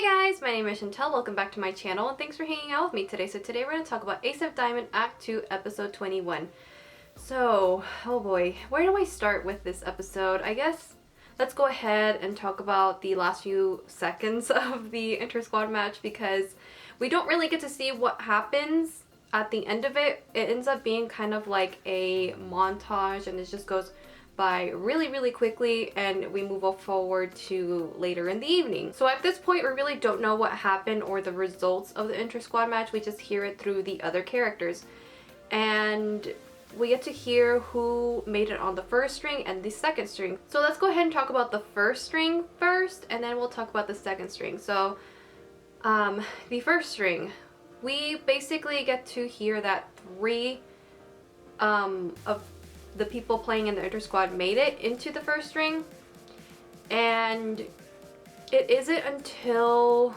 Hey guys, my name is Chantel. Welcome back to my channel and thanks for hanging out with me today. So today we're going to talk about Ace of Diamond Act 2 episode 21. So, oh boy, where do I start with this episode? I guess let's go ahead and talk about the last few seconds of the inter-squad match because we don't really get to see what happens at the end of it. It ends up being kind of like a montage and it just goes by really quickly and we move forward to later in the evening. So at this point we really don't know what happened or the results of the inter-squad match. We just hear it through the other characters and we get to hear who made it on the first string and the second string. So let's go ahead and talk about the first string first and then we'll talk about the second string. So the first string, we basically get to hear that three of the people playing in the inter-squad made it into the first string, and it isn't until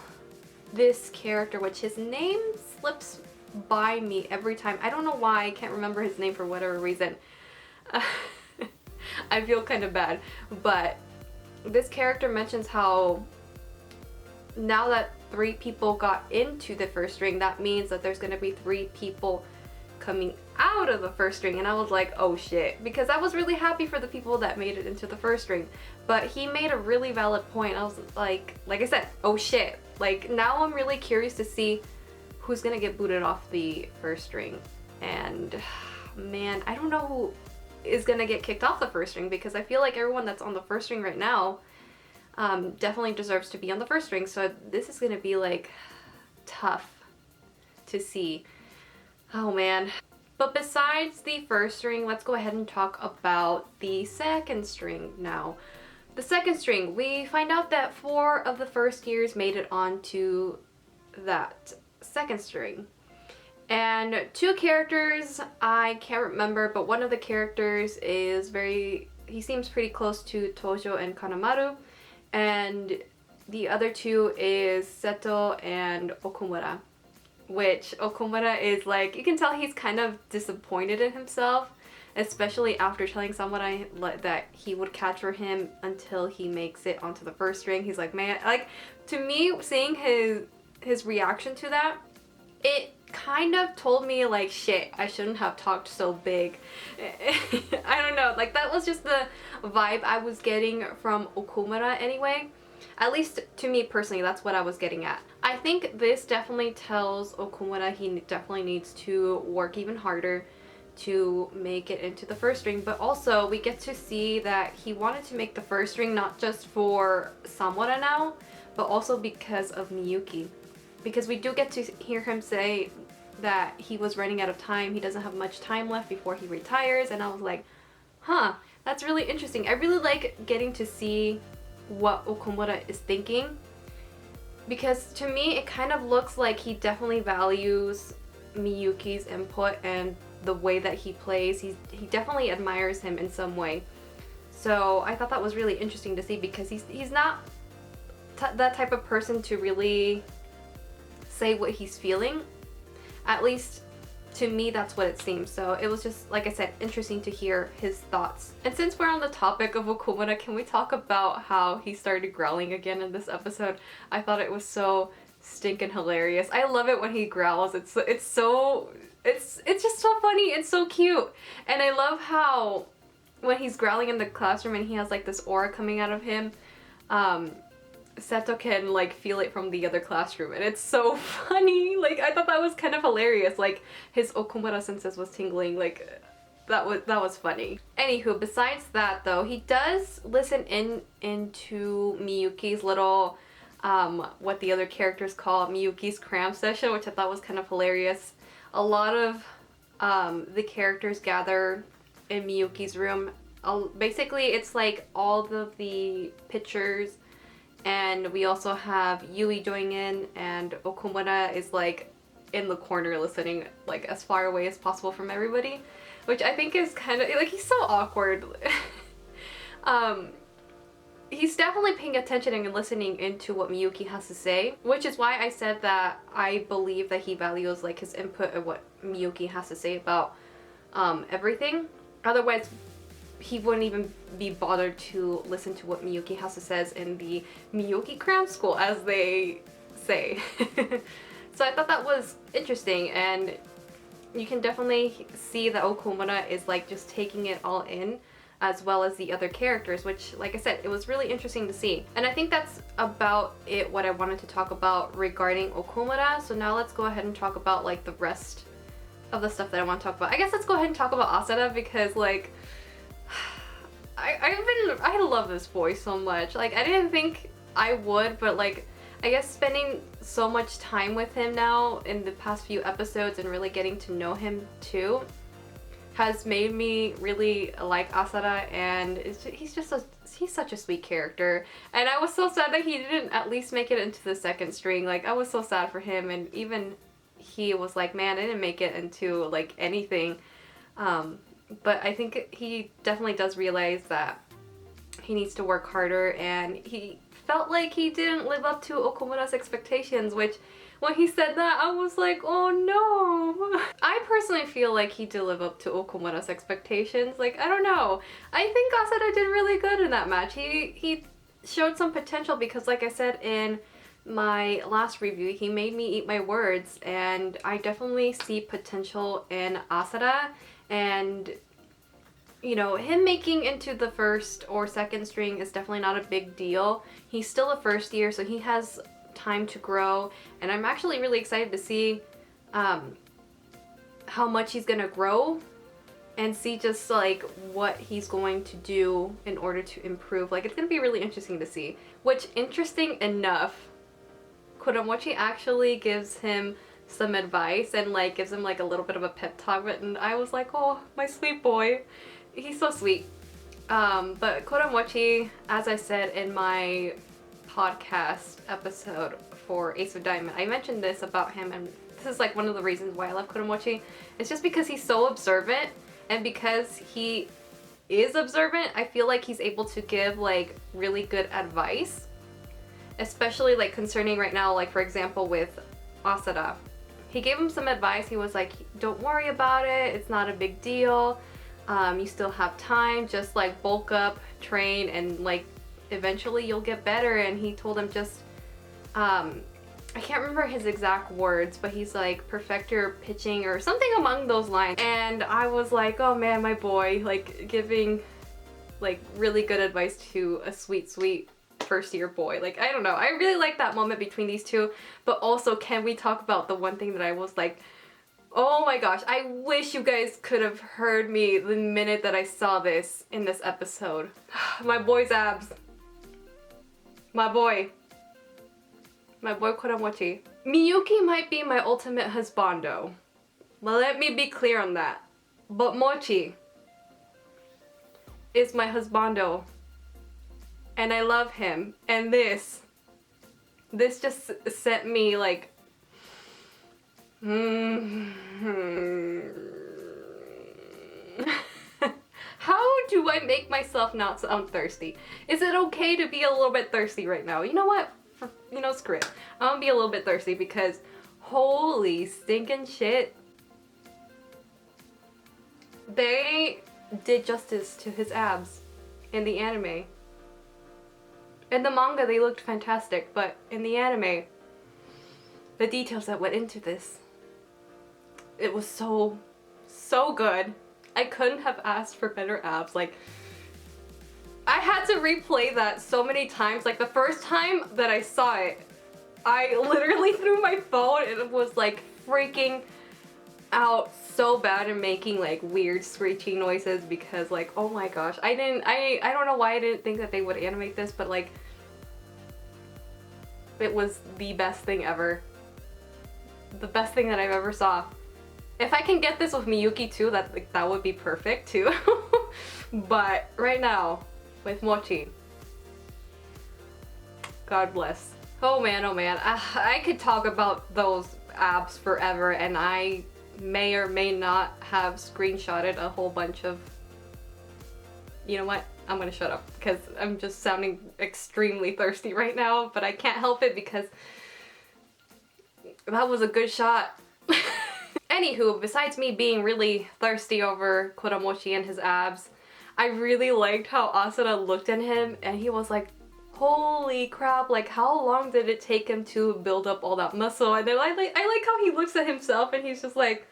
this character, which his name slips by me every time. I don't know why, I can't remember his name for whatever reason. I feel kind of bad, but this character mentions how now that three people got into the first string, that means that there's going to be three people coming out of the first string, and I was like, oh shit, because I was really happy for the people that made it into the first string, but he made a really valid point. I was like I said, oh shit, like now I'm really curious to see who's gonna get booted off the first string, and man, I don't know who is gonna get kicked off the first string because I feel like everyone that's on the first string right now definitely deserves to be on the first string, so this is gonna be like tough to see. Oh man. But besides the first string, let's go ahead and talk about the second string now. The second string, we find out that 4 of the first years made it onto that second string. And 2 characters I can't remember, but one of the characters is he seems pretty close to Tojo and Kanemaru, and the other 2 is Seto and Okumura. Which Okumura is like, you can tell he's kind of disappointed in himself, especially after telling someone that he would catch for him until he makes it onto the first string. He's like, man, like, to me, seeing his reaction to that, it kind of told me like, shit, I shouldn't have talked so big. I don't know, like that was just the vibe I was getting from Okumura anyway. At least to me personally, that's what I was getting at. I think this definitely tells Okumura he definitely needs to work even harder to make it into the first string, but also we get to see that he wanted to make the first string not just for Samura now, but also because of Miyuki. Because we do get to hear him say that he was running out of time, he doesn't have much time left before he retires, and I was like, huh, that's really interesting. I really like getting to see what Okumura is thinking, because to me it kind of looks like he definitely values Miyuki's input and the way that he plays. He definitely admires him in some way. So I thought that was really interesting to see, because he's not that type of person to really say what he's feeling. At least to me, that's what it seems. So it was just, like I said, interesting to hear his thoughts. And since we're on the topic of Okumura, can we talk about how he started growling again in this episode? I thought it was so stinking hilarious. I love it when he growls. It's just so funny. It's so cute. And I love how when he's growling in the classroom and he has like this aura coming out of him, Seto can like feel it from the other classroom, and it's so funny. Like I thought that was kind of hilarious. Like his Okumura senses was tingling. Like that was funny. Anywho, besides that though, he does listen into Miyuki's little what the other characters call Miyuki's cram session, which I thought was kind of hilarious. A lot of the characters gather in Miyuki's room. Basically it's like all of the pictures, and we also have Yui joining in, and Okumura is like in the corner listening, like as far away as possible from everybody, which I think is kind of like, he's so awkward. He's definitely paying attention and listening into what Miyuki has to say, which is why I said that I believe that he values like his input and what Miyuki has to say about everything. Otherwise he wouldn't even be bothered to listen to what Miyuki has to say in the Miyuki cram school, as they say. So I thought that was interesting, and you can definitely see that Okumura is like just taking it all in, as well as the other characters, which, like I said, it was really interesting to see. And I think that's about it, what I wanted to talk about regarding Okumura. So now let's go ahead and talk about like the rest of the stuff that I want to talk about. I guess let's go ahead and talk about Asada, because like I love this boy so much. Like, I didn't think I would, but like, I guess spending so much time with him now in the past few episodes and really getting to know him too has made me really like Asada, and he's such a sweet character. And I was so sad that he didn't at least make it into the second string. Like, I was so sad for him, and even he was like, man, I didn't make it into like anything. But I think he definitely does realize that he needs to work harder, and he felt like he didn't live up to Okumura's expectations, which when he said that, I was like, oh no. I personally feel like he did live up to Okumura's expectations. Like, I don't know. I think Asada did really good in that match. He showed some potential, because like I said in my last review, he made me eat my words, and I definitely see potential in Asada. And you know, him making into the first or second string is definitely not a big deal. He's still a first year, so he has time to grow, and I'm actually really excited to see how much he's gonna grow and see just like what he's going to do in order to improve. Like, it's gonna be really interesting to see. Which, interesting enough, Kuramochi actually gives him some advice and like gives him like a little bit of a pep talk, and I was like, oh, my sweet boy. He's so sweet. But Kuramochi, as I said in my podcast episode for Ace of Diamond, I mentioned this about him, and this is like one of the reasons why I love Kuramochi. It's just because he's so observant, and because he is observant, I feel like he's able to give like really good advice, especially like concerning right now, like for example with Asada. He gave him some advice. He was like, don't worry about it, it's not a big deal. You still have time, just like bulk up, train, and like eventually you'll get better. And he told him just, I can't remember his exact words, but he's like, perfect your pitching or something among those lines. And I was like, oh man, my boy, like giving like really good advice to a sweet, sweet first year boy. Like, I don't know, I really like that moment between these two. But also, can we talk about the one thing that I was like, oh my gosh, I wish you guys could have heard me the minute that I saw this in this episode. My boy's abs. My boy. My boy Kuramochi. Miyuki might be my ultimate husbando. But let me be clear on that. But Mochi is my husbando. And I love him. And this just sent me like, how do I make myself not sound thirsty? Is it okay to be a little bit thirsty right now? You know what? You know, screw it. I'm gonna be a little bit thirsty, because holy stinking shit. They did justice to his abs in the anime. In the manga, they looked fantastic, but in the anime, the details that went into this, it was so good. I couldn't have asked for better abs. Like, I had to replay that so many times. Like, the first time that I saw it, I literally threw my phone and it was like freaking out so bad and making like weird screeching noises, because like, oh my gosh, I don't know why I didn't think that they would animate this, but like, it was the best thing ever. The best thing that I've ever saw. If I can get this with Miyuki too, that would be perfect too. But right now, with Mochi, God bless. Oh man, I could talk about those abs forever, and I may or may not have screenshotted a whole bunch of... You know what? I'm gonna shut up, because I'm just sounding extremely thirsty right now, but I can't help it because that was a good shot. Anywho, besides me being really thirsty over Kuramochi and his abs, I really liked how Asada looked at him and he was like, holy crap, like how long did it take him to build up all that muscle? And then I like how he looks at himself and he's just like,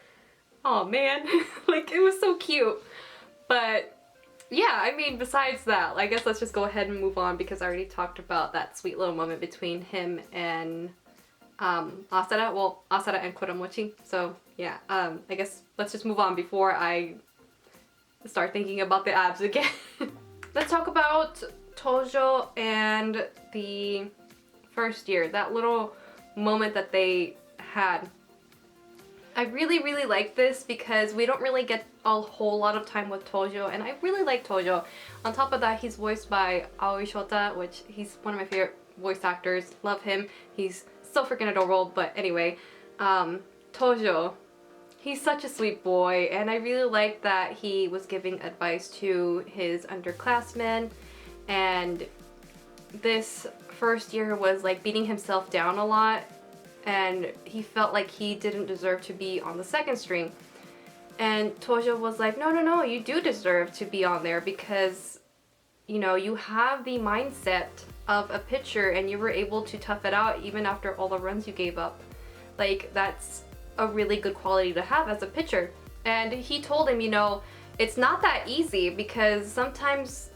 oh man. Like it was so cute. But yeah, I mean, besides that, I guess let's just go ahead and move on because I already talked about that sweet little moment between him and Asada. Well, Asada and Kuramochi. So yeah, I guess let's just move on before I start thinking about the abs again. Let's talk about Tojo and the first year, that little moment that they had. I really like this because we don't really get a whole lot of time with Tojo, and I really like Tojo. On top of that, he's voiced by Aoi Shota, which he's one of my favorite voice actors. Love him. He's so freaking adorable. But anyway, Tojo, he's such a sweet boy, and I really like that he was giving advice to his underclassmen, and this first year was like beating himself down a lot, and he felt like he didn't deserve to be on the second string. And Tojo was like, no, you do deserve to be on there because, you know, you have the mindset of a pitcher and you were able to tough it out even after all the runs you gave up. Like, that's a really good quality to have as a pitcher. And he told him, you know, it's not that easy because sometimes,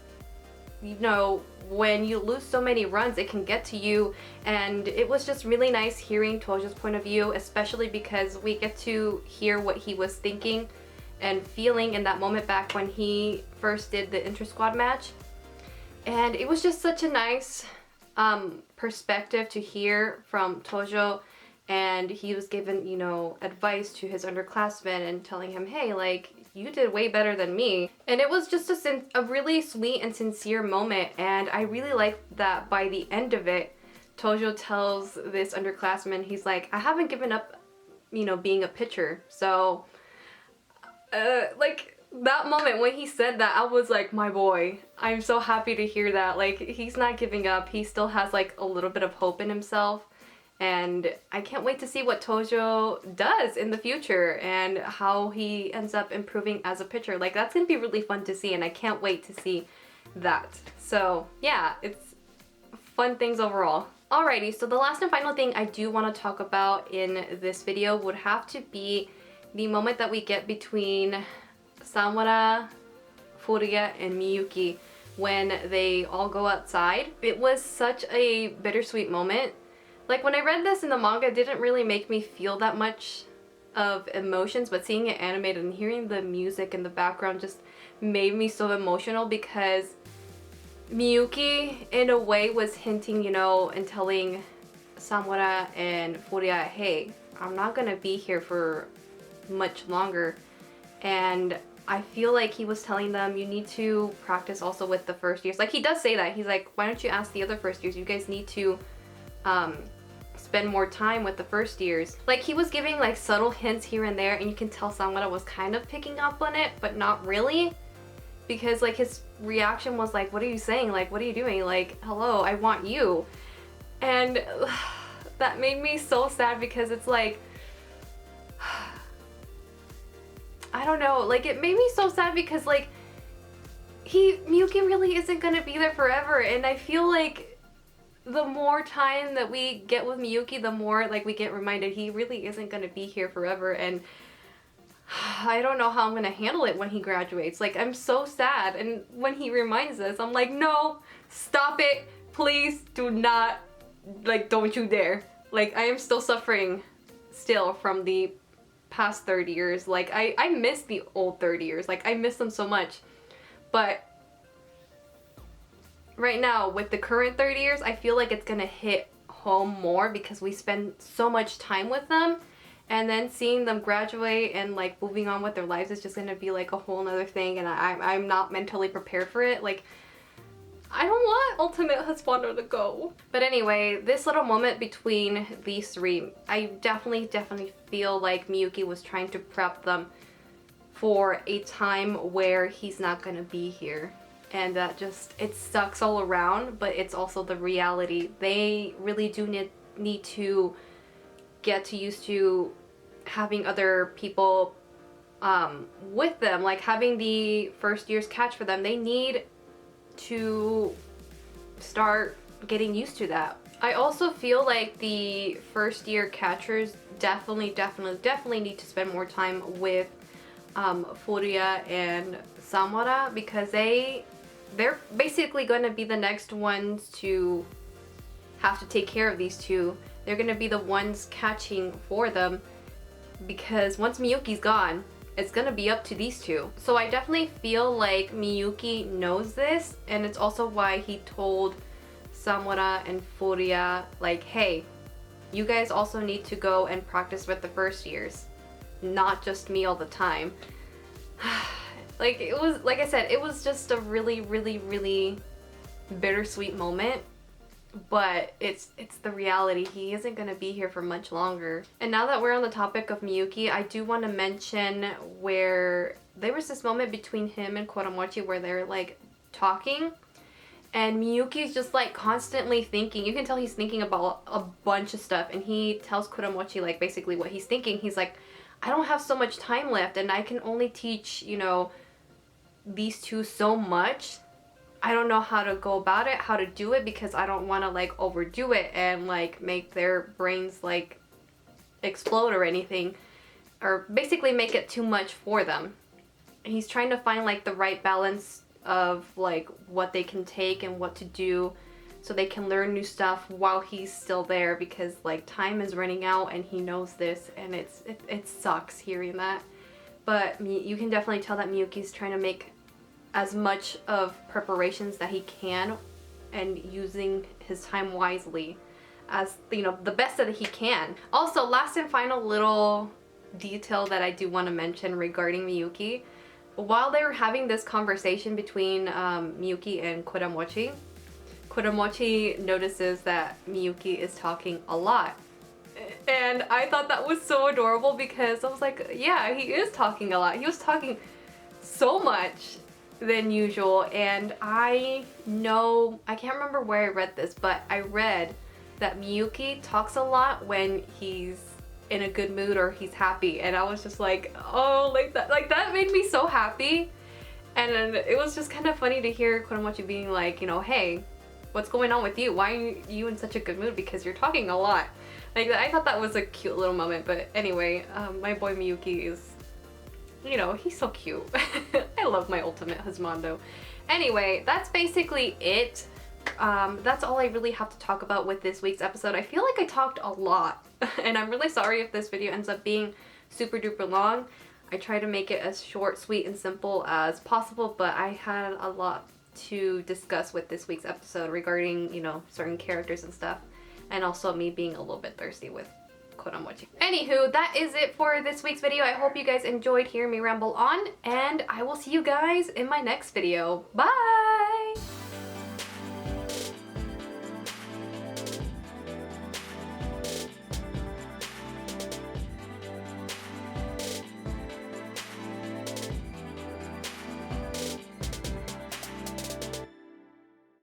you know, when you lose so many runs, it can get to you. And it was just really nice hearing Tojo's point of view, especially because we get to hear what he was thinking and feeling in that moment back when he first did the intersquad match. And it was just such a nice perspective to hear from Tojo. And he was given, you know, advice to his underclassmen and telling him, hey, like, you did way better than me. And it was just a really sweet and sincere moment. And I really like that by the end of it, Tojo tells this underclassman, he's like, I haven't given up, you know, being a pitcher. So, like, that moment when he said that, I was like, my boy, I'm so happy to hear that. Like, he's not giving up. He still has, like, a little bit of hope in himself. And I can't wait to see what Tojo does in the future and how he ends up improving as a pitcher. Like, that's gonna be really fun to see, and I can't wait to see that. So yeah, it's fun things overall. Alrighty, so the last and final thing I do want to talk about in this video would have to be the moment that we get between Samura, Furia, and Miyuki when they all go outside. It was such a bittersweet moment. Like, when I read this in the manga, it didn't really make me feel that much of emotions, but seeing it animated and hearing the music in the background just made me so emotional because Miyuki, in a way, was hinting, you know, and telling Samura and Furia, hey, I'm not gonna be here for much longer. And I feel like he was telling them, you need to practice also with the first years. Like, he does say that. He's like, why don't you ask the other first years? You guys need to spend more time with the first years. Like, he was giving like subtle hints here and there, and you can tell Samura was kind of picking up on it, but not really, because like his reaction was like, what are you saying? Like, what are you doing? Like, hello, I want you. And that made me so sad because it's like, I don't know, like, it made me so sad because like Miyuki really isn't gonna be there forever, and I feel like the more time that we get with Miyuki, the more like we get reminded he really isn't gonna be here forever. And I don't know how I'm gonna handle it when he graduates. Like, I'm so sad, and when he reminds us, I'm like, no, stop it, please do not, like, don't you dare. Like, I am still suffering still from the past 30 years. Like, I miss the old 30 years. Like, I miss them so much. But right now, with the current 30 years, I feel like it's gonna hit home more because we spend so much time with them, and then seeing them graduate and like moving on with their lives is just gonna be like a whole nother thing, and I'm not mentally prepared for it. Like, I don't want Ultimate Husbando to go. But anyway, this little moment between these three, I definitely feel like Miyuki was trying to prep them for a time where he's not gonna be here. And that just, it sucks all around, but it's also the reality. They really do need to get to used to having other people with them, like having the first year's catch for them. They need to start getting used to that. I also feel like the first year catchers definitely need to spend more time with Furia and Samura, because they're basically going to be the next ones to have to take care of these two. They're going to be the ones catching for them, because once Miyuki's gone, it's gonna be up to these two. So I definitely feel like Miyuki knows this, and it's also why he told Samura and Furia, like, hey, you guys also need to go and practice with the first years, not just me all the time. Like, it was, like I said, it was just a really bittersweet moment. But it's the reality. He isn't going to be here for much longer. And now that we're on the topic of Miyuki, I do want to mention where there was this moment between him and Kuramochi where they're like talking, and Miyuki's just like constantly thinking. You can tell he's thinking about a bunch of stuff, and he tells Kuramochi like basically what he's thinking. He's like, I don't have so much time left, and I can only teach, you know, these two so much. I don't know how to go about it, how to do it, because I don't want to like overdo it and like make their brains like explode or anything, or basically make it too much for them. He's trying to find like the right balance of like what they can take and what to do so they can learn new stuff while he's still there, because like time is running out and he knows this, and it sucks hearing that. But you can definitely tell that Miyuki's trying to make as much of preparations that he can, and using his time wisely as, you know, the best that he can. Also, last and final little detail that I do want to mention regarding Miyuki. While they were having this conversation between Miyuki and Kuramochi, Kuramochi notices that Miyuki is talking a lot. And I thought that was so adorable, because I was like, yeah, he is talking a lot. He was talking so much than usual. And I know, I can't remember where I read this, but I read that Miyuki talks a lot when he's in a good mood or he's happy, and I was just like, oh, like that made me so happy. And then it was just kind of funny to hear Kuramochi being like, you know, hey, what's going on with you? Why are you in such a good mood? Because you're talking a lot. Like, I thought that was a cute little moment. But anyway, my boy Miyuki is, you know, he's so cute. I love my ultimate husbando. Anyway, that's basically it. That's all I really have to talk about with this week's episode. I feel like I talked a lot, and I'm really sorry if this video ends up being super duper long. I try to make it as short, sweet, and simple as possible, but I had a lot to discuss with this week's episode regarding, you know, certain characters and stuff, and also me being a little bit thirsty with Kuramochi. Anywho, that is it for this week's video. I hope you guys enjoyed hearing me ramble on, and I will see you guys in my next video. Bye!